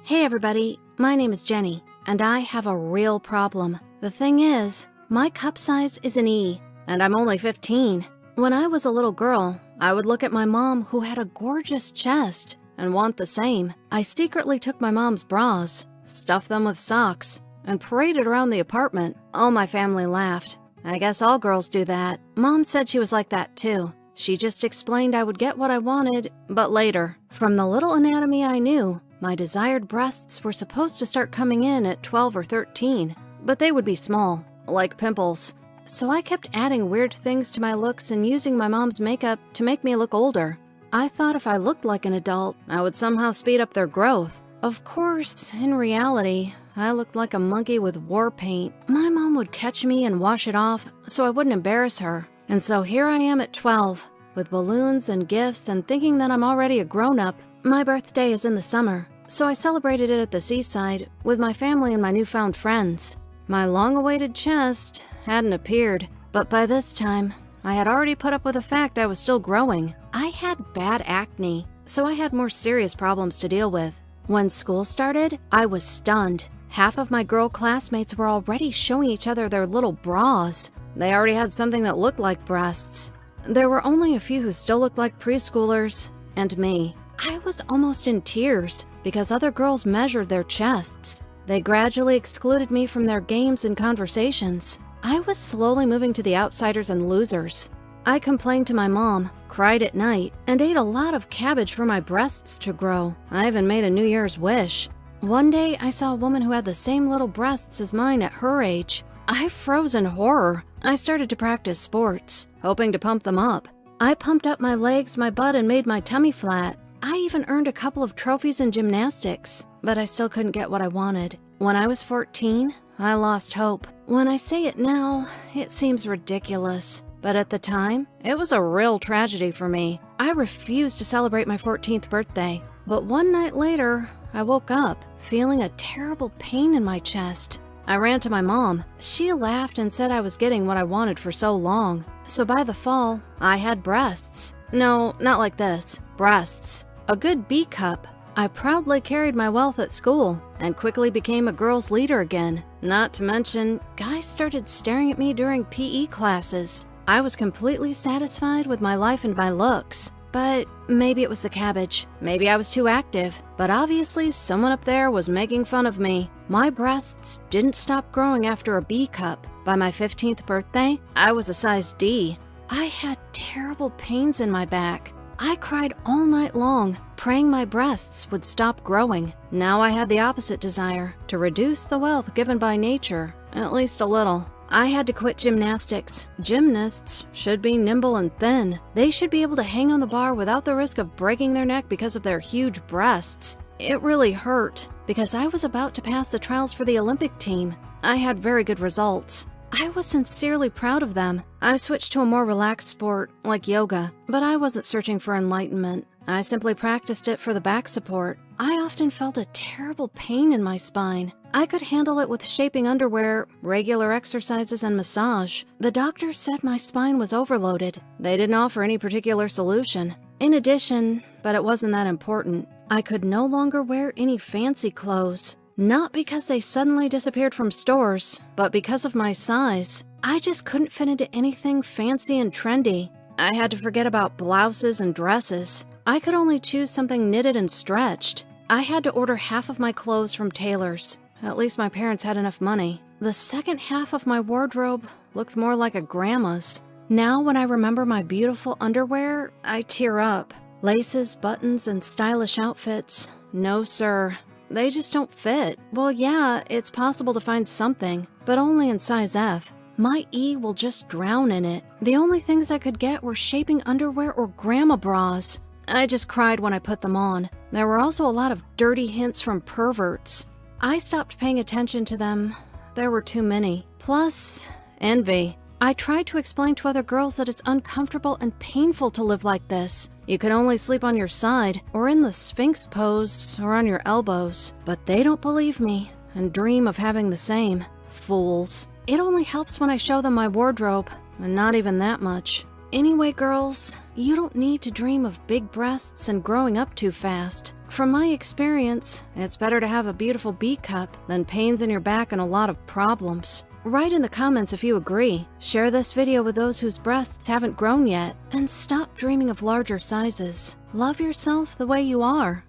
Hey everybody, my name is Jenny, and I have a real problem. The thing is, my cup size is an E, and I'm only 15. When I was a little girl, I would look at my mom who had a gorgeous chest and want the same. I secretly took my mom's bras, stuffed them with socks, and paraded around the apartment. All my family laughed. I guess all girls do that. Mom said she was like that too. She just explained I would get what I wanted, but later. From the little anatomy I knew, my desired breasts were supposed to start coming in at 12 or 13, but they would be small, like pimples. So I kept adding weird things to my looks and using my mom's makeup to make me look older. I thought if I looked like an adult, I would somehow speed up their growth. Of course, in reality, I looked like a monkey with war paint. My mom would catch me and wash it off so I wouldn't embarrass her. And so here I am at 12, with balloons and gifts and thinking that I'm already a grown-up. My birthday is in the summer, so I celebrated it at the seaside with my family and my newfound friends. My long-awaited chest hadn't appeared, but by this time, I had already put up with the fact I was still growing. I had bad acne, so I had more serious problems to deal with. When school started, I was stunned. Half of my girl classmates were already showing each other their little bras. They already had something that looked like breasts. There were only a few who still looked like preschoolers, and me. I was almost in tears because other girls measured their chests. They gradually excluded me from their games and conversations. I was slowly moving to the outsiders and losers. I complained to my mom, cried at night, and ate a lot of cabbage for my breasts to grow. I even made a New Year's wish. One day, I saw a woman who had the same little breasts as mine at her age. I froze in horror. I started to practice sports, hoping to pump them up. I pumped up my legs, my butt, and made my tummy flat. I even earned a couple of trophies in gymnastics, but I still couldn't get what I wanted. When I was 14, I lost hope. When I say it now, it seems ridiculous. But at the time, it was a real tragedy for me. I refused to celebrate my 14th birthday. But one night later, I woke up, feeling a terrible pain in my chest. I ran to my mom. She laughed and said I was getting what I wanted for so long. So by the fall, I had breasts. No, not like this. Breasts. A good B cup. I proudly carried my wealth at school and quickly became a girl's leader again. Not to mention, guys started staring at me during PE classes. I was completely satisfied with my life and my looks. But maybe it was the cabbage. Maybe I was too active. But obviously someone up there was making fun of me. My breasts didn't stop growing after a B cup. By my 15th birthday, I was a size D. I had terrible pains in my back. I cried all night long, praying my breasts would stop growing. Now I had the opposite desire, to reduce the wealth given by nature, at least a little. I had to quit gymnastics. Gymnasts should be nimble and thin. They should be able to hang on the bar without the risk of breaking their neck because of their huge breasts. It really hurt, because I was about to pass the trials for the Olympic team. I had very good results. I was sincerely proud of them. I switched to a more relaxed sport, like yoga, but I wasn't searching for enlightenment. I simply practiced it for the back support. I often felt a terrible pain in my spine. I could handle it with shaping underwear, regular exercises, and massage. The doctors said my spine was overloaded. They didn't offer any particular solution. In addition, but it wasn't that important, I could no longer wear any fancy clothes. Not because they suddenly disappeared from stores, but because of my size. I just couldn't fit into anything fancy and trendy. I had to forget about blouses and dresses. I could only choose something knitted and stretched. I had to order half of my clothes from tailors. At least my parents had enough money. The second half of my wardrobe looked more like a grandma's. Now when I remember my beautiful underwear, I tear up. Laces, buttons, and stylish outfits. No, sir. They just don't fit. Well, yeah, it's possible to find something, but only in size F. My E will just drown in it. The only things I could get were shaping underwear or grandma bras. I just cried when I put them on. There were also a lot of dirty hints from perverts. I stopped paying attention to them. There were too many. Plus, envy. I tried to explain to other girls that it's uncomfortable and painful to live like this. You can only sleep on your side, or in the Sphinx pose, or on your elbows. But they don't believe me, and dream of having the same. Fools. It only helps when I show them my wardrobe, and not even that much. Anyway, girls, you don't need to dream of big breasts and growing up too fast. From my experience, it's better to have a beautiful B cup than pains in your back and a lot of problems. Write in the comments if you agree, share this video with those whose breasts haven't grown yet, and stop dreaming of larger sizes. Love yourself the way you are.